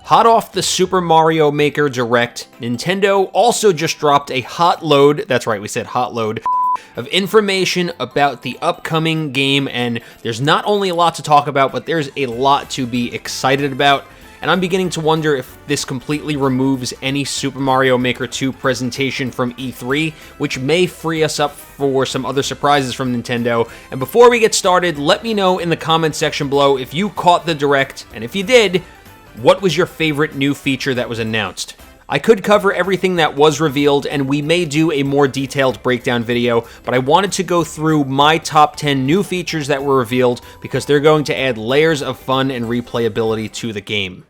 Hot off the Super Mario Maker Direct, Nintendo also just dropped a hot load, that's right, we said hot load, of information about the upcoming game, and there's not only a lot to talk about, but there's a lot to be excited about, and I'm beginning to wonder if this completely removes any Super Mario Maker 2 presentation from E3, which may free us up for some other surprises from Nintendo. And before we get started, let me know in the comments section below if you caught the Direct, and if you did, what was your favorite new feature that was announced? I could cover everything that was revealed, and we may do a more detailed breakdown video, but I wanted to go through my top 10 new features that were revealed because they're going to add layers of fun and replayability to the game.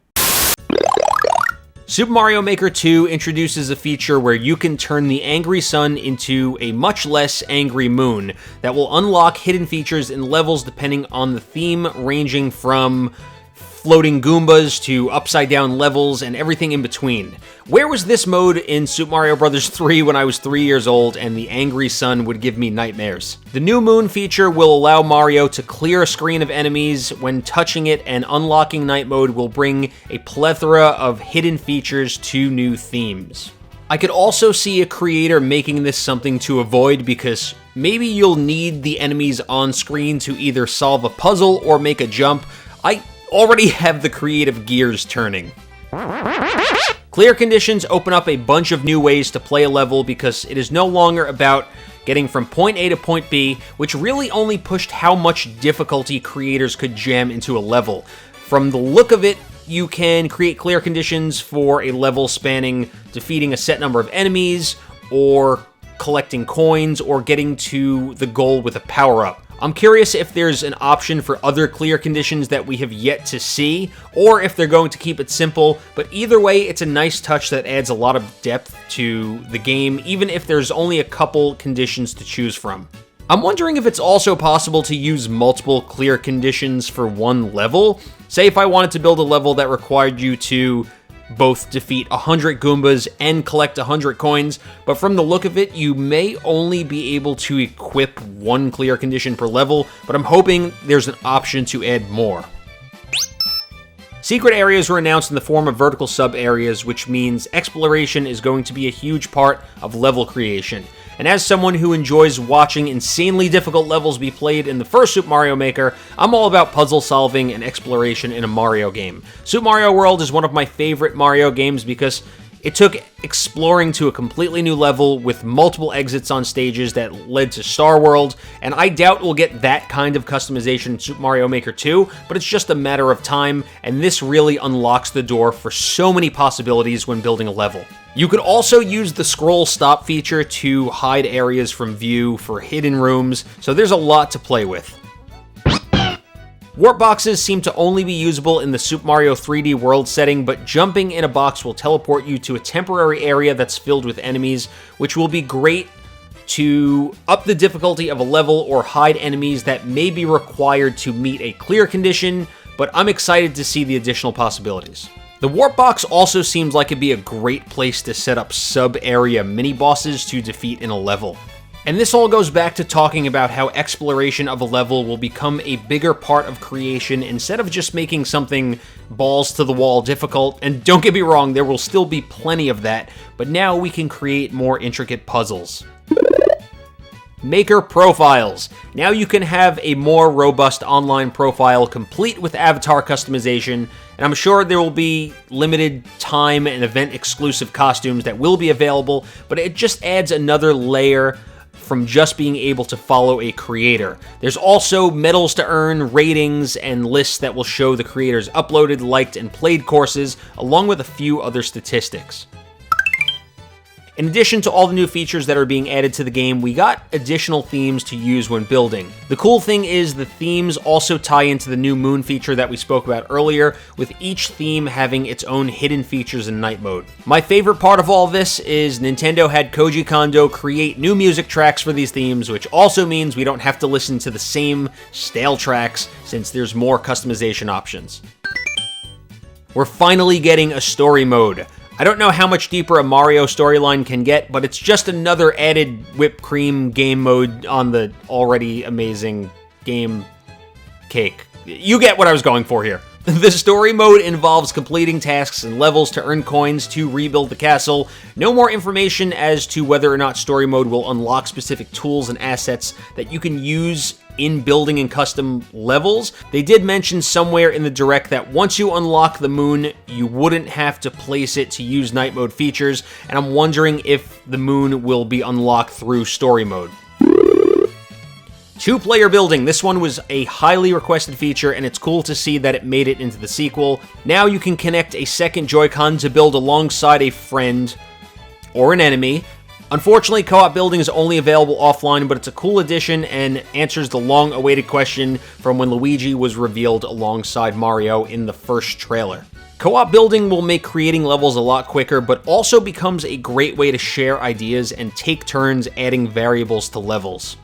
Super Mario Maker 2 introduces a feature where you can turn the angry sun into a much less angry moon that will unlock hidden features in levels depending on the theme, ranging from floating Goombas to upside-down levels and everything in between. Where was this mode in Super Mario Bros. 3 when I was 3 years old and the angry sun would give me nightmares? The new moon feature will allow Mario to clear a screen of enemies when touching it, and unlocking night mode will bring a plethora of hidden features to new themes. I could also see a creator making this something to avoid, because maybe you'll need the enemies on screen to either solve a puzzle or make a jump. I already have the creative gears turning. Clear conditions open up a bunch of new ways to play a level, because it is no longer about getting from point A to point B, which really only pushed how much difficulty creators could jam into a level. From the look of it, you can create clear conditions for a level spanning defeating a set number of enemies, or collecting coins, or getting to the goal with a power-up. I'm curious if there's an option for other clear conditions that we have yet to see, or if they're going to keep it simple, but either way, it's a nice touch that adds a lot of depth to the game, even if there's only a couple conditions to choose from. I'm wondering if it's also possible to use multiple clear conditions for one level. Say if I wanted to build a level that required you to both defeat 100 Goombas and collect 100 coins, but from the look of it, you may only be able to equip one clear condition per level, but I'm hoping there's an option to add more. Secret areas were announced in the form of vertical sub-areas, which means exploration is going to be a huge part of level creation. And as someone who enjoys watching insanely difficult levels be played in the first Super Mario Maker, I'm all about puzzle solving and exploration in a Mario game. Super Mario World is one of my favorite Mario games because it took exploring to a completely new level with multiple exits on stages that led to Star World, and I doubt we'll get that kind of customization in Super Mario Maker 2, but it's just a matter of time, and this really unlocks the door for so many possibilities when building a level. You could also use the scroll stop feature to hide areas from view for hidden rooms, so there's a lot to play with. Warp boxes seem to only be usable in the Super Mario 3D World setting, but jumping in a box will teleport you to a temporary area that's filled with enemies, which will be great to up the difficulty of a level or hide enemies that may be required to meet a clear condition, but I'm excited to see the additional possibilities. The Warp Box also seems like it'd be a great place to set up sub-area mini-bosses to defeat in a level. And this all goes back to talking about how exploration of a level will become a bigger part of creation instead of just making something balls to the wall difficult. And don't get me wrong, there will still be plenty of that, but now we can create more intricate puzzles. Maker profiles. Now you can have a more robust online profile complete with avatar customization, and I'm sure there will be limited time and event exclusive costumes that will be available, but it just adds another layer from just being able to follow a creator. There's also medals to earn, ratings, and lists that will show the creator's uploaded, liked, and played courses, along with a few other statistics. In addition to all the new features that are being added to the game, we got additional themes to use when building. The cool thing is the themes also tie into the new moon feature that we spoke about earlier, with each theme having its own hidden features in night mode. My favorite part of all this is Nintendo had Koji Kondo create new music tracks for these themes, which also means we don't have to listen to the same stale tracks since there's more customization options. We're finally getting a story mode. I don't know how much deeper a Mario storyline can get, but it's just another added whipped cream game mode on the already amazing game cake. You get what I was going for here. The story mode involves completing tasks and levels to earn coins to rebuild the castle. No more information as to whether or not story mode will unlock specific tools and assets that you can use in building and custom levels. They did mention somewhere in the direct that once you unlock the moon, you wouldn't have to place it to use night mode features, and I'm wondering if the moon will be unlocked through story mode. Two-player building. This one was a highly requested feature, and it's cool to see that it made it into the sequel. Now you can connect a second Joy-Con to build alongside a friend or an enemy. Unfortunately, co-op building is only available offline, but it's a cool addition and answers the long-awaited question from when Luigi was revealed alongside Mario in the first trailer. Co-op building will make creating levels a lot quicker, but also becomes a great way to share ideas and take turns adding variables to levels.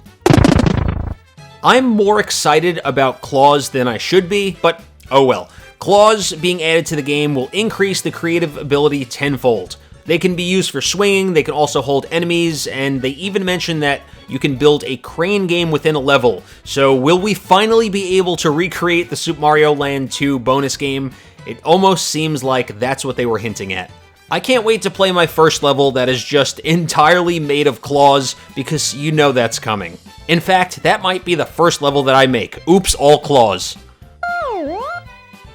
I'm more excited about claws than I should be, but oh well. Claws being added to the game will increase the creative ability tenfold. They can be used for swinging, they can also hold enemies, and they even mention that you can build a crane game within a level. So will we finally be able to recreate the Super Mario Land 2 bonus game? It almost seems like that's what they were hinting at. I can't wait to play my first level that is just entirely made of claws, because you know that's coming. In fact, that might be the first level that I make. Oops, all claws.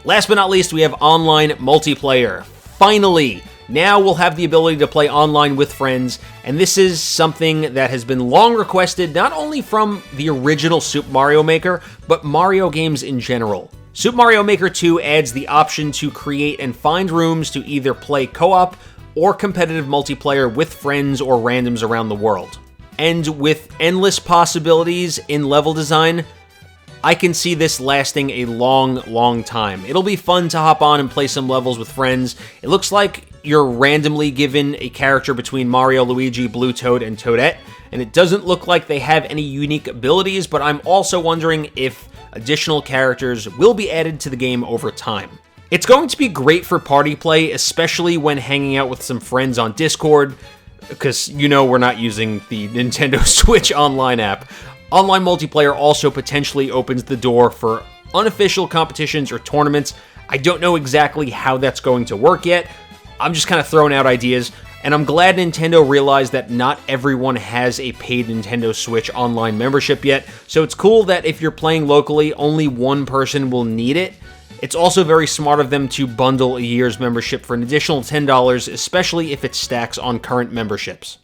Last but not least, we have online multiplayer. Finally! Now we'll have the ability to play online with friends, and this is something that has been long requested not only from the original Super Mario Maker, but Mario games in general. Super Mario Maker 2 adds the option to create and find rooms to either play co-op or competitive multiplayer with friends or randoms around the world. And with endless possibilities in level design, I can see this lasting a long, long time. It'll be fun to hop on and play some levels with friends. It looks like you're randomly given a character between Mario, Luigi, Blue Toad, and Toadette, and it doesn't look like they have any unique abilities, but I'm also wondering if additional characters will be added to the game over time. It's going to be great for party play, especially when hanging out with some friends on Discord, because you know we're not using the Nintendo Switch Online app. Online multiplayer also potentially opens the door for unofficial competitions or tournaments. I don't know exactly how that's going to work yet. I'm just kind of throwing out ideas, and I'm glad Nintendo realized that not everyone has a paid Nintendo Switch Online membership yet, so it's cool that if you're playing locally, only one person will need it. It's also very smart of them to bundle a year's membership for an additional $10, especially if it stacks on current memberships.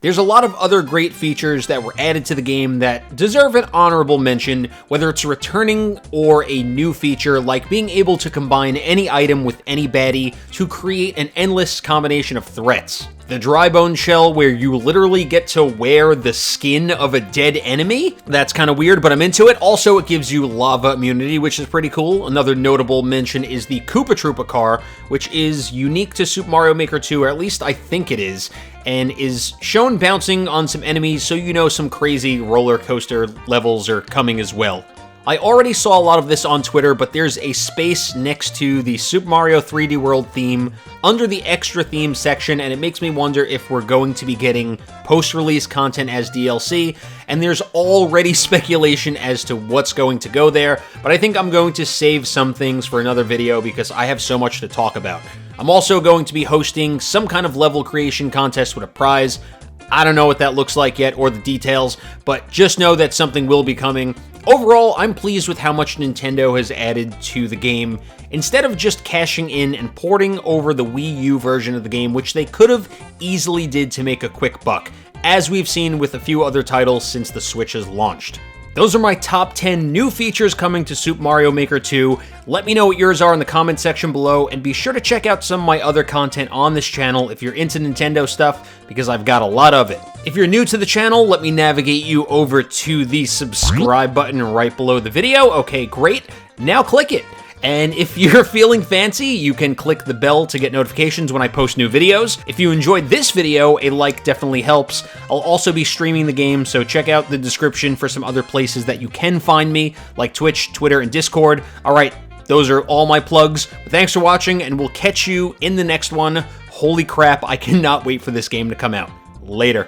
There's a lot of other great features that were added to the game that deserve an honorable mention, whether it's returning or a new feature like being able to combine any item with any baddie to create an endless combination of threats. The dry bone shell where you literally get to wear the skin of a dead enemy? That's kind of weird, but I'm into it. Also, it gives you lava immunity, which is pretty cool. Another notable mention is the Koopa Troopa car, which is unique to Super Mario Maker 2, or at least I think it is, and is shown bouncing on some enemies, so you know some crazy roller coaster levels are coming as well. I already saw a lot of this on Twitter, but there's a space next to the Super Mario 3D World theme under the extra theme section, and it makes me wonder if we're going to be getting post-release content as DLC, and there's already speculation as to what's going to go there, but I think I'm going to save some things for another video because I have so much to talk about. I'm also going to be hosting some kind of level creation contest with a prize. I don't know what that looks like yet or the details, but just know that something will be coming. Overall, I'm pleased with how much Nintendo has added to the game, instead of just cashing in and porting over the Wii U version of the game, which they could have easily did to make a quick buck, as we've seen with a few other titles since the Switch has launched. Those are my top 10 new features coming to Super Mario Maker 2. Let me know what yours are in the comment section below, and be sure to check out some of my other content on this channel if you're into Nintendo stuff, because I've got a lot of it. If you're new to the channel, let me navigate you over to the subscribe button right below the video. Okay, great. Now click it. And if you're feeling fancy, you can click the bell to get notifications when I post new videos. If you enjoyed this video, a like definitely helps. I'll also be streaming the game, so check out the description for some other places that you can find me, like Twitch, Twitter, and Discord. All right, those are all my plugs. Thanks for watching, and we'll catch you in the next one. Holy crap, I cannot wait for this game to come out. Later.